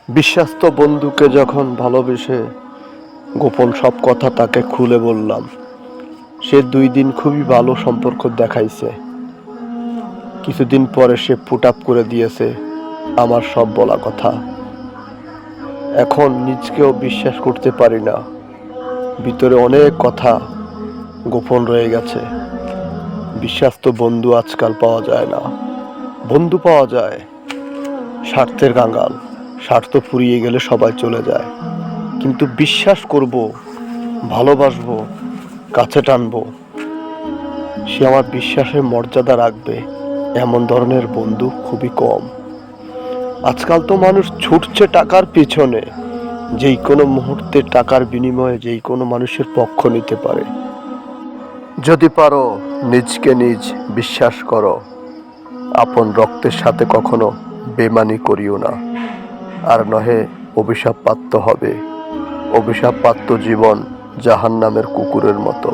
বিশ্বাস্ত বন্ধুকে যখন ভালোবেসে গোপন সব কথা তাকে খুলে বললাম, সে 2 দিন খুবই ভালো সম্পর্ক দেখাইছে। কিছুদিন পরে সে পুট আপ করে দিয়েছে আমার সব বলা কথা। এখন নিজকেও বিশ্বাস করতে পারি না, ভিতরে অনেক কথা গোপন রয়ে গেছে। বিশ্বাস্ত বন্ধু আজকাল পাওয়া যায় না। বন্ধু পাওয়া যায় স্বার্থের কাঙ্গাল, স্বার্থ ফুরিয়ে গেলে সবাই চলে যায়। কিন্তু বিশ্বাস করব, ভালোবাসবো, কাছে টানবো, সে আমার বিশ্বাসের মর্যাদা রাখবে, এমন ধরনের বন্ধু খুবই কম। আজকাল তো মানুষ ছুটছে টাকার পিছনে, যেই কোনো মুহূর্তে টাকার বিনিময়ে যেই কোনো মানুষের পক্ষ নিতে পারে। যদি পারো নিজকে নিজ বিশ্বাস করো, আপন রক্তের সাথে কখনো বেমানি করিও না। আর নহে অভিশাপ প্রাপ্ত হবে। অভিশাপ প্রাপ্ত জীবন জাহান্নামের কুকুরের মতো।